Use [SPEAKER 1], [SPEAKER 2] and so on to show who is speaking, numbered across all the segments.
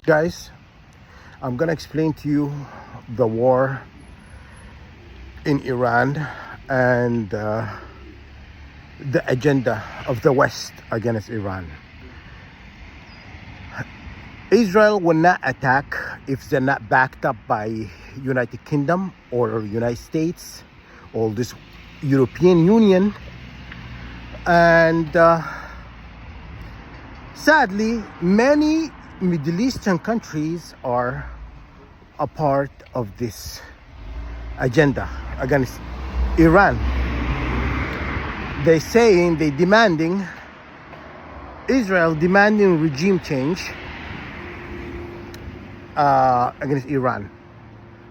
[SPEAKER 1] Guys, I'm gonna explain to you the war in Iran and the agenda of the West against Iran. Israel will not attack if they're not backed up by United Kingdom or United States or this European Union. And sadly, many Middle Eastern countries are a part of this agenda against Iran. They demanding Israel demanding regime change against Iran.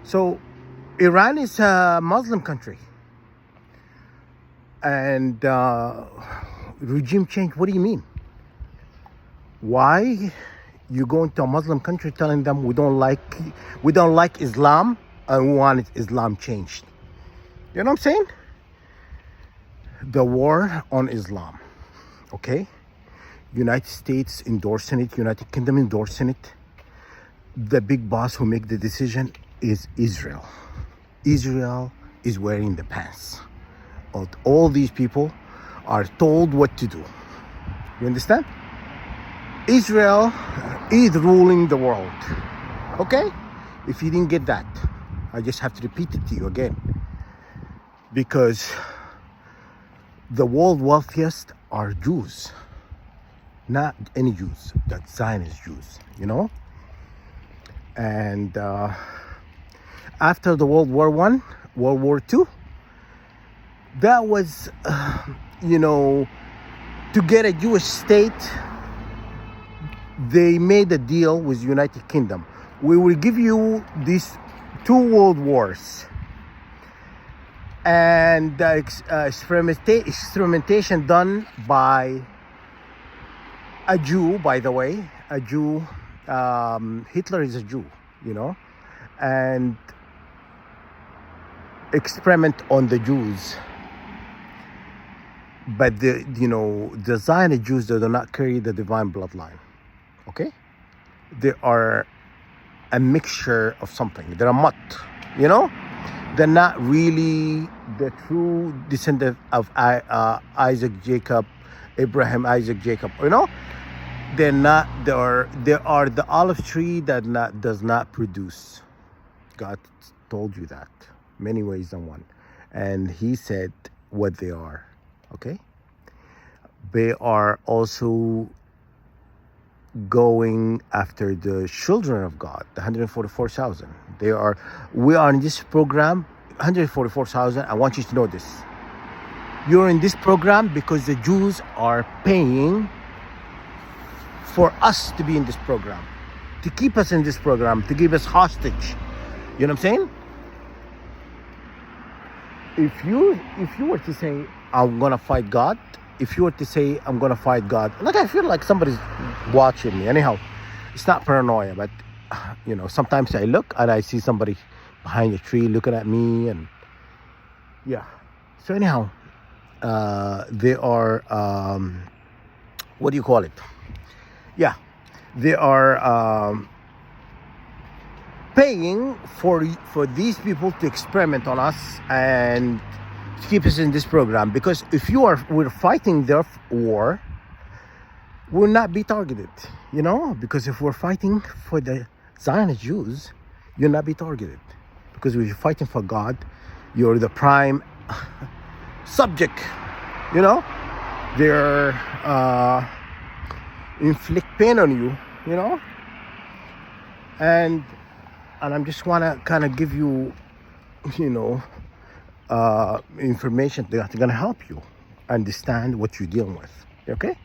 [SPEAKER 1] So Iran is a Muslim country, and regime change. What do you mean? Why you go into a Muslim country telling them we don't like Islam and we want Islam changed? You know what I'm saying? The war on Islam. Okay, United States endorsing it, United Kingdom endorsing it. The big boss who make the decision is Israel. Israel is wearing the pants. All these people are told what to do. You understand? Israel is ruling the world. Okay? If you didn't get that, I just have to repeat it to you again. Because the world wealthiest are Jews. Not any Jews, but Zionist Jews, you know? And after the World War I, World War II, that was, to get a Jewish state, they made a deal with United Kingdom. We will give you these 2 world wars. And experimentation done by a Jew, by the way, a Jew. Hitler is a Jew, and experiment on the Jews. But the Zionist Jews, they do not carry the divine bloodline. Okay, they are a mixture of something. They're a mutt. They're not really the true descendant of Isaac, Jacob, Abraham, Isaac, Jacob. They're not. They are the olive tree that does not produce. God told you that many ways than one, and He said what they are. Okay, they are also going after the children of God, the 144,000. We are in this program, 144,000. I want you to know this. You're in this program because the Jews are paying for us to be in this program, to keep us in this program, to keep us hostage. You know what I'm saying? If you were to say, I'm gonna fight God, if you were to say, I'm gonna fight God, I feel like somebody's watching me. Anyhow, it's not paranoia, but sometimes I look and I see somebody behind a tree looking at me, and yeah. So anyhow, they are, what do you call it? Yeah, they are paying for these people to experiment on us and to keep us in this program. Because if we're fighting their war, we'll not be targeted. Because if we're fighting for the Zionist Jews, you'll not be targeted. Because if you're fighting for God, you're the prime subject. They're inflict pain on you, and I'm just want to kind of give you, information that's going to help you understand what you're dealing with. Okay?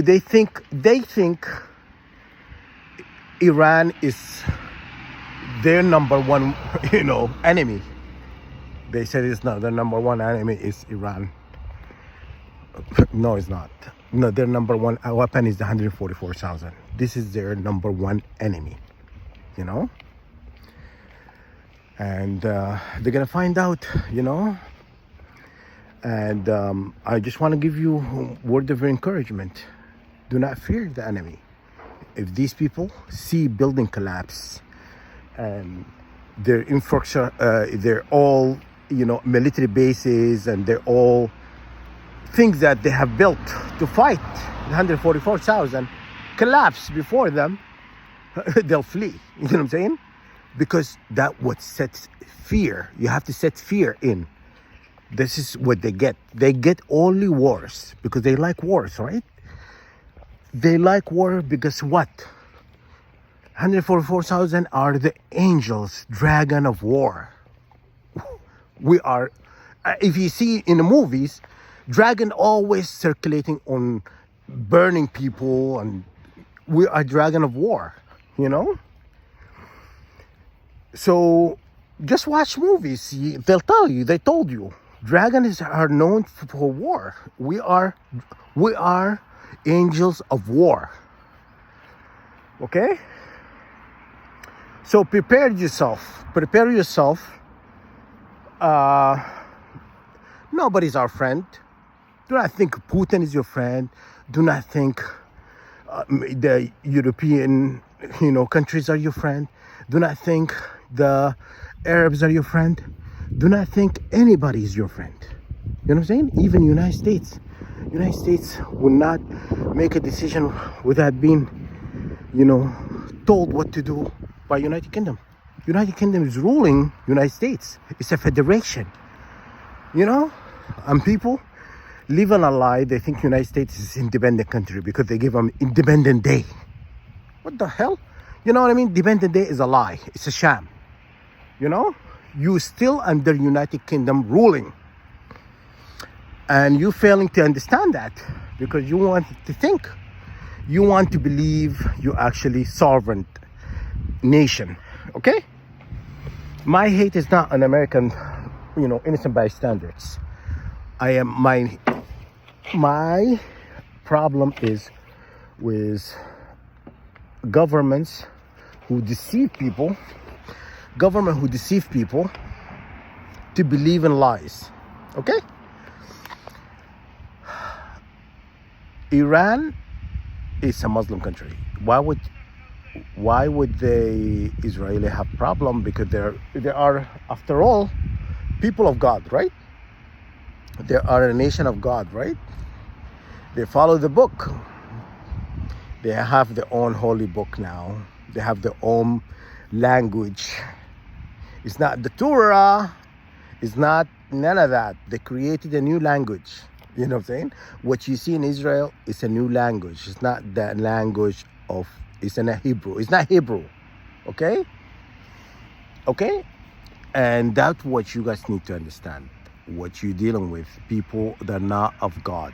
[SPEAKER 1] They think Iran is their number one, enemy. They said it's not. Their number one enemy is Iran. No, it's not. No, their number one weapon is the 144,000. This is their number one enemy, And they're gonna find out, And I just want to give you a word of encouragement. Do not fear the enemy. if these people see building collapse and their infrastructure, they're all, military bases, and they're all things that they have built to fight 144,000 collapse before them, they'll flee. You know what I'm saying? Because that what sets fear. You have to set fear in. This is what they get. They get only wars because they like wars, right? They like war because what? 144,000 are the angels, dragon of war. We are, if you see in the movies, dragon always circulating on burning people, and we are dragon of war, So just watch movies. They'll tell you, they told you, dragons are known for war. We are angels of war. Okay? So prepare yourself. Nobody's our friend. Do not think Putin is your friend. Do not think the European, countries are your friend. Do not think the Arabs are your friend. Do not think anybody is your friend. You know what I'm saying? Even United States. United States will not make a decision without being, told what to do by United Kingdom. United Kingdom is ruling United States. It's a federation. And people live on a lie. They think United States is an independent country because they give them Independent Day. What the hell? You know what I mean? Independent Day is a lie. It's a sham. You still under United Kingdom ruling. And you failing to understand that because you want to think. You want to believe you're actually sovereign nation. Okay? My hate is not an American, innocent bystanders. My problem is with governments who deceive people, to believe in lies. Okay? Iran is a Muslim country. Why would the Israeli have problem? Because they are, after all, people of God, right? They are a nation of God, right? They follow the book. They have their own holy book now. They have their own language. It's not the Torah. It's not none of that. They created a new language. You know what I'm saying? What you see in Israel is a new language. It's not the language of, it's in a Hebrew. It's not Hebrew. Okay? Okay? And that's what you guys need to understand. What you're dealing with, people that are not of God.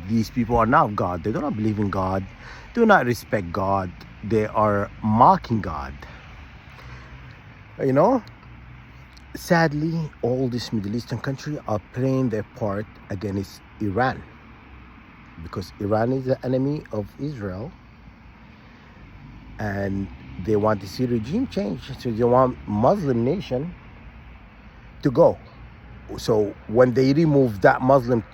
[SPEAKER 1] These people are not of God. They do not believe in God. Do not respect God. They are mocking God. Sadly, all these Middle Eastern countries are playing their part against Iran. Because Iran is the enemy of Israel. And they want to see regime change. So they want Muslim nation to go. So when they remove that, Muslim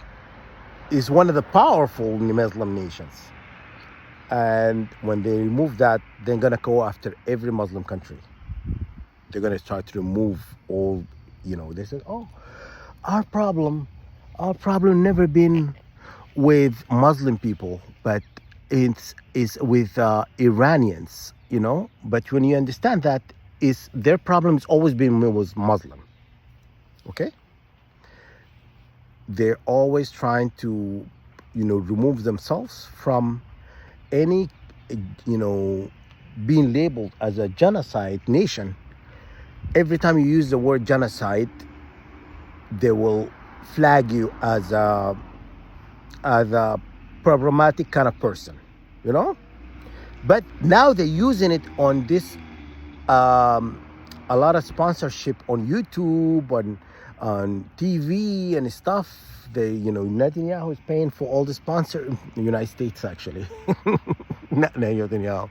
[SPEAKER 1] is one of the powerful Muslim nations. And when they remove that, they're going to go after every Muslim country. They're going to start to remove all, they said, oh, our problem never been with Muslim people, but it's with Iranians, But when you understand that, is their problem has always been with Muslim. Okay? They're always trying to, remove themselves from any, being labeled as a genocide nation. Every time you use the word genocide, they will flag you as a problematic kind of person, But now they're using it on this, a lot of sponsorship on YouTube, on TV and stuff. Netanyahu is paying for all the sponsor. The United States, actually. Not Netanyahu.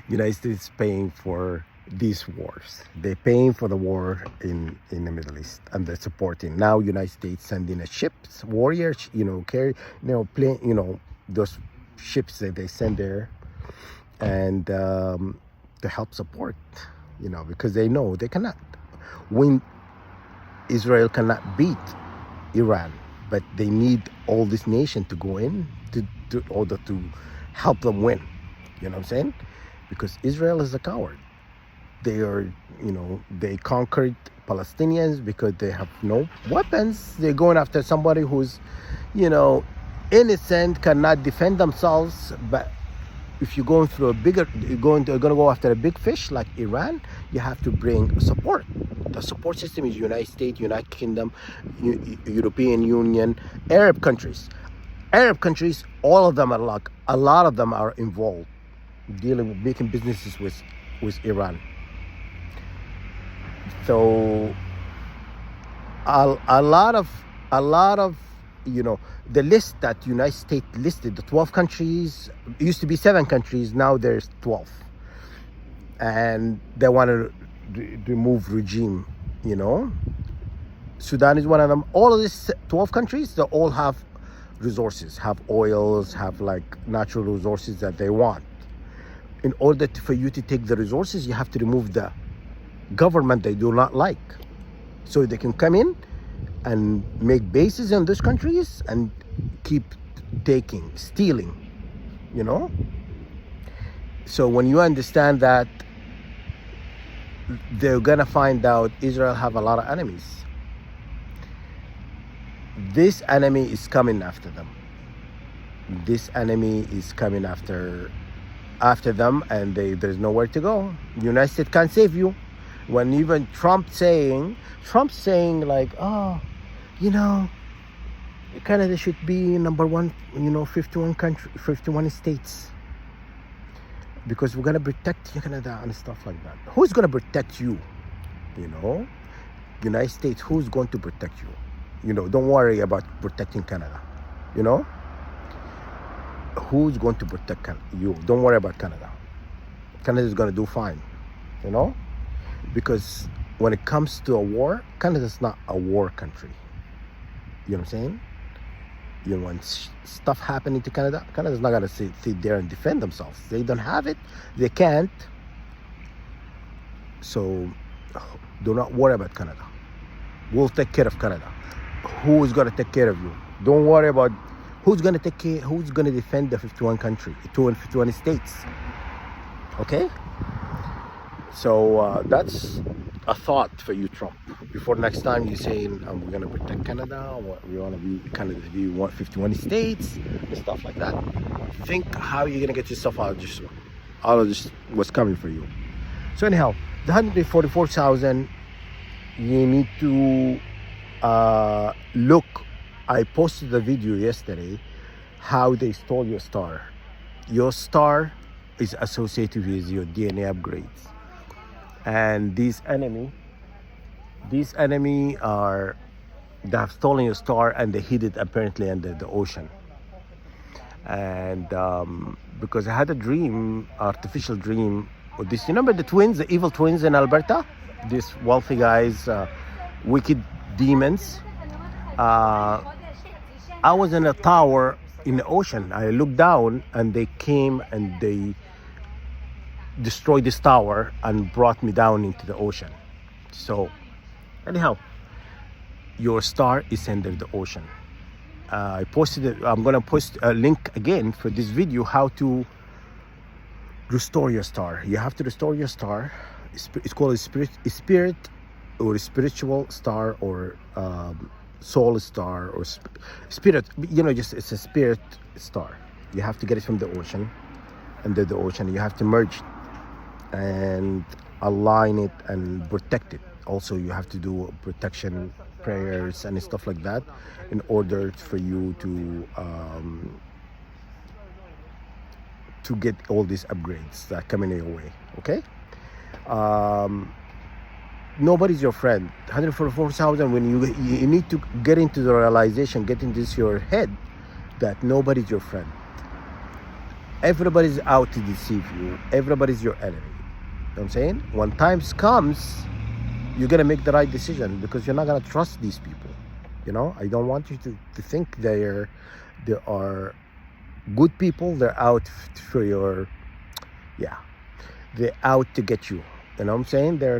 [SPEAKER 1] United States is paying for these wars. They're paying for the war in the Middle East, and they're supporting. Now United States sending a ships, warriors, plane, those ships that they send there. and to help support, because they know they cannot win. Israel cannot beat Iran, but they need all this nation to go in to order to help them win. You know what I'm saying? Because Israel is a coward. They are, they conquered Palestinians because they have no weapons. They're going after somebody who's, innocent, cannot defend themselves. But if you're going through you're going to go after a big fish like Iran, you have to bring support. The support system is United States, United Kingdom, European Union, Arab countries. Arab countries, all of them are like, a lot of them are involved dealing with making businesses with Iran. So a lot of the list that United States listed, the 12 countries, it used to be 7 countries, now there's 12, and they want to remove regime. Sudan is one of them. All of these 12 countries, they all have resources, have oils, have like natural resources that they want. In order for you to take the resources, you have to remove the government they do not like, so they can come in and make bases in those countries and keep stealing. So when you understand that, they're gonna find out Israel have a lot of enemies. This enemy is coming after them. This enemy is coming after them, and there's nowhere to go. The United States can't save you. When even Trump's saying like, Canada should be number one, 51 states, because we're gonna protect Canada and stuff like that. Who's gonna protect you? United States. Who's going to protect you? Don't worry about protecting Canada. Who's going to protect you? Don't worry about Canada. Canada is gonna do fine. Because when it comes to a war, Canada's not a war country. You know what I'm saying? When stuff happening to Canada, Canada's not gonna sit there and defend themselves. They don't have it. They can't. So do not worry about Canada. We'll take care of Canada. Who is gonna take care of you? Don't worry about who's gonna defend the 51 states. Okay? So that's a thought for you, Trump. Before next time you're saying, we're going to protect Canada, we want to be Canada, we want 51 states, and stuff like that. Think how you're going to get yourself out of this, what's coming for you. So anyhow, the 144,000, you need to look. I posted a video yesterday how they stole your star. Your star is associated with your DNA upgrades. And these enemy are, they have stolen your star and they hid it apparently under the ocean. And because I had a dream, artificial dream with this. You remember the twins, the evil twins in Alberta? These wealthy guys, wicked demons. I was in a tower in the ocean. I looked down and they came and they destroyed this tower and brought me down into the ocean. So anyhow, your star is under the ocean. I posted it. I'm gonna post a link again for this video, how to restore your star. You have to restore your star. It's called a spirit or a spiritual star, or soul star, or spirit. Just it's a spirit star. You have to get it from the ocean, under the ocean. You have to merge it and align it and protect it. Also, you have to do protection prayers and stuff like that in order for you to get all these upgrades that come in your way. Okay? Nobody's your friend. 144,000, when you need to get into the realization, get into your head that nobody's your friend. Everybody's out to deceive you. Everybody's your enemy. You know what I'm saying? When times comes, you're gonna make the right decision, because you're not gonna trust these people. I don't want you to think they are good people. They're out for your, Yeah, they're out to get you. You know what I'm saying? They're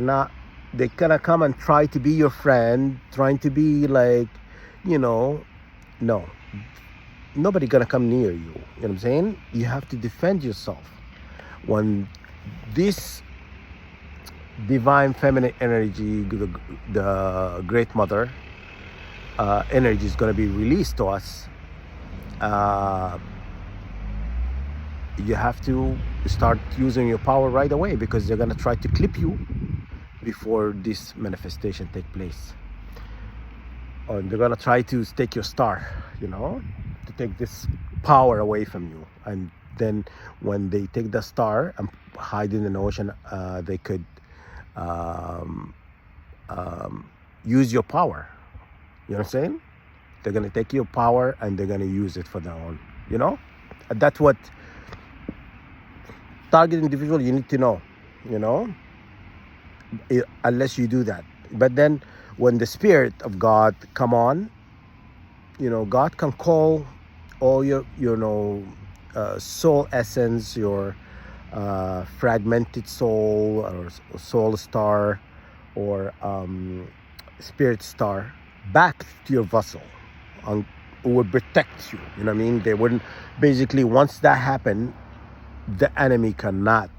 [SPEAKER 1] gonna come and try to be your friend, trying to be like, you know, no. Nobody gonna come near you. You know what I'm saying? You have to defend yourself. When this divine feminine energy, the great mother energy is gonna be released to us, uh, you have to start using your power right away, because they're gonna try to clip you before this manifestation take place. Or they're gonna try to take your star, you know, to take this power away from you. And then when they take the star and hide it in the ocean, they could um, use your power. You know what I'm saying? They're gonna take your power and they're gonna use it for their own, you know? And that's what target individual you need to know, you know, unless you do that. But then when the spirit of God come on, you know, God can call all your, you know, soul essence, your fragmented soul or soul star or spirit star back to your vessel, and it would protect you. You know what I mean? They wouldn't, basically, once that happened, the enemy cannot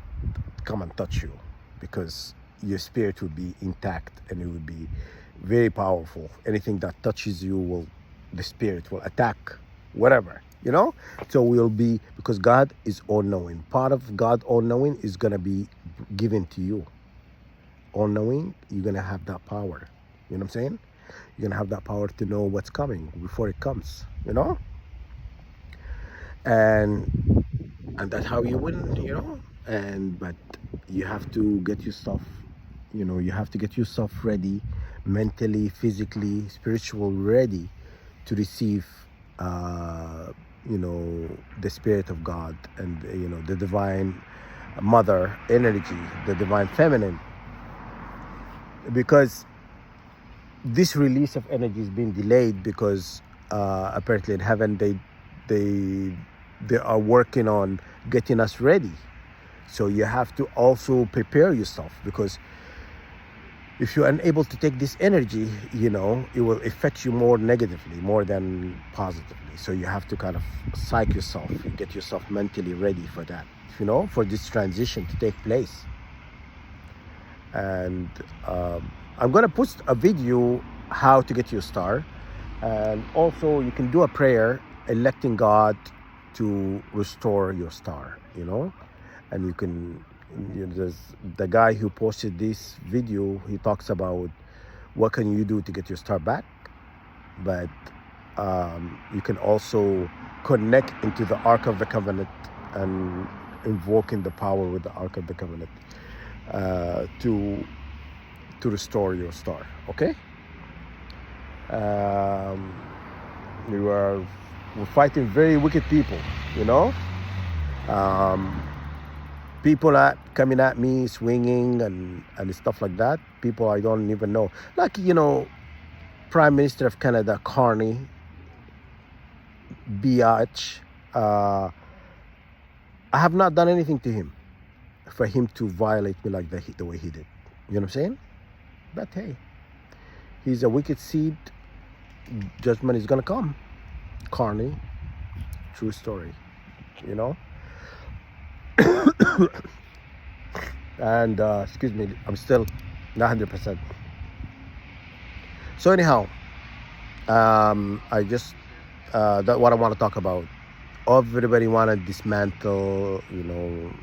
[SPEAKER 1] come and touch you, because your spirit would be intact and it would be very powerful. Anything that touches you will, the spirit will attack, whatever, you know? So we'll be, because God is all-knowing. Part of God all-knowing is gonna be given to you. All-knowing, you're gonna have that power. You know what I'm saying? You're gonna have that power to know what's coming before it comes, you know? And that's how you win, you know. And but you have to get yourself, you know, you have to get yourself ready, mentally, physically, spiritual, ready to receive you know, the spirit of God, and you know, the divine mother energy, the divine feminine. Because this release of energy is being delayed, because apparently in heaven they are working on getting us ready. So you have to also prepare yourself, because if you're unable to take this energy, you know, it will affect you more negatively more than positively. So you have to kind of psych yourself, get yourself mentally ready for that, you know, for this transition to take place. And I'm gonna post a video how to get your star, and also you can do a prayer electing God to restore your star, you know. And you can, you know, there's the guy who posted this video, he talks about what can you do to get your star back. But you can also connect into the Ark of the Covenant and invoking the power with the Ark of the Covenant to restore your star. Okay. We're fighting very wicked people, you know. People are coming at me, swinging and stuff like that. People I don't even know, like, you know, Prime Minister of Canada, Carney, BH. I have not done anything to him for him to violate me like the way he did. You know what I'm saying? But hey, he's a wicked seed. Judgment is gonna come. Carney, true story, you know. And excuse me, I'm still not 100%. So anyhow, I just that's what I want to talk about. Everybody want to dismantle, you know,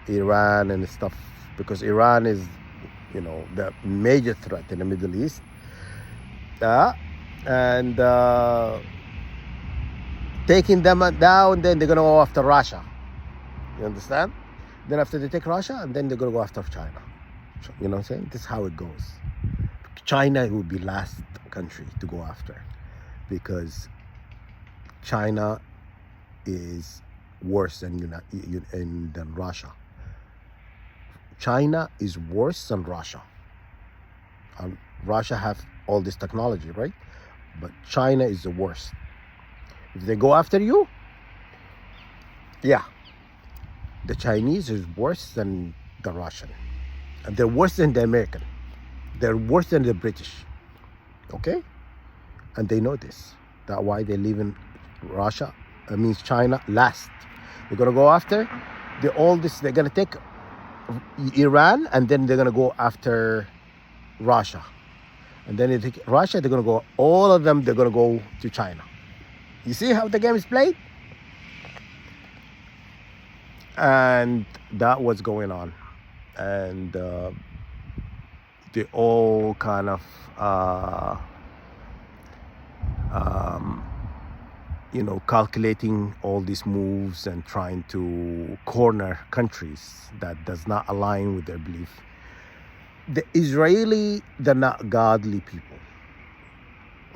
[SPEAKER 1] Iran and stuff, because Iran is, you know, the major threat in the Middle East. And taking them down, then they're gonna go after Russia. You understand? Then after they take Russia, and then they're gonna go after China. You know what I'm saying? This is how it goes. China will be last country to go after, because China is worse than than Russia. China is worse than Russia. Russia have all this technology, right? But China is the worst. If they go after you, yeah, The Chinese is worse than the Russian. And they're worse than the American. They're worse than the British. Okay? And they know this. That's why they live in Russia. It means China last. They're gonna go after they're gonna take Iran, and then they're gonna go after Russia. And then they take Russia, they're gonna go, all of them, they're gonna go to China. You see how the game is played? And that was going on. And they all kind of calculating all these moves and trying to corner countries that does not align with their belief. The Israeli, they're not godly people.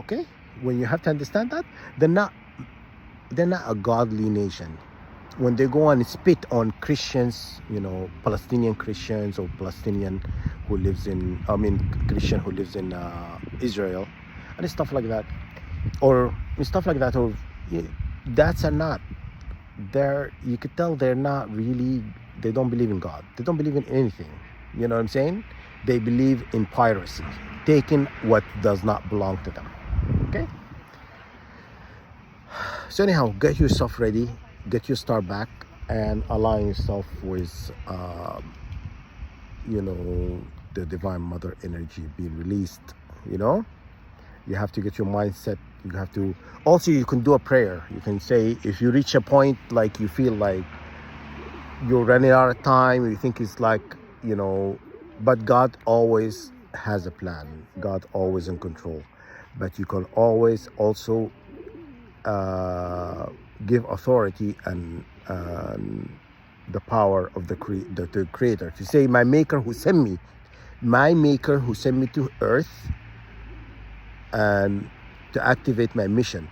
[SPEAKER 1] Okay? When you have to understand that, they're not a godly nation. When they go and spit on Christians, Palestinian Christians, or Christian who lives in Israel, and stuff like that, or that's not. You could tell they're not really. They don't believe in God. They don't believe in anything. You know what I'm saying? They believe in piracy, taking what does not belong to them. Okay. So anyhow, get yourself ready. Get your star back and align yourself with the divine mother energy being released. You have to get your mindset. You have to also, you can do a prayer. You can say, if you reach a point like you feel like you're running out of time, you think it's like, but God always has a plan. God always in control. But you can always also give authority and the power of the creator. To say, my maker who sent me to earth, and to activate my mission,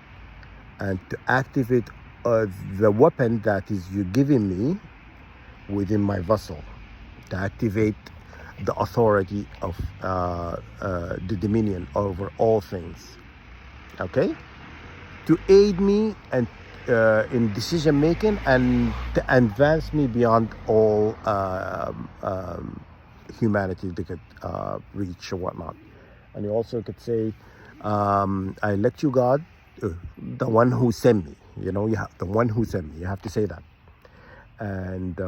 [SPEAKER 1] and to activate the weapon that is you giving me within my vessel, to activate the authority of the dominion over all things. Okay? To aid me and in decision making, and to advance me beyond all humanity they could reach or whatnot. And you also could say, I let you, God, the one who sent me. You have the one who sent me. You have to say that, and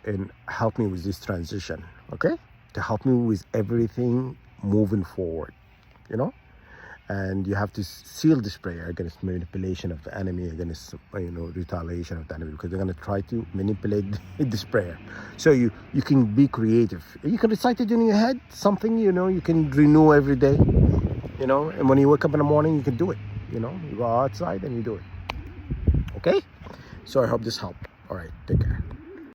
[SPEAKER 1] and help me with this transition. Okay, to help me with everything moving forward. And you have to seal this prayer against manipulation of the enemy, against retaliation of the enemy, because they're going to try to manipulate this prayer. So you can be creative. You can recite it in your head, something you can renew every day. And when you wake up in the morning, you can do it. You go outside and you do it. Okay. So I hope this helped. All right. Take care.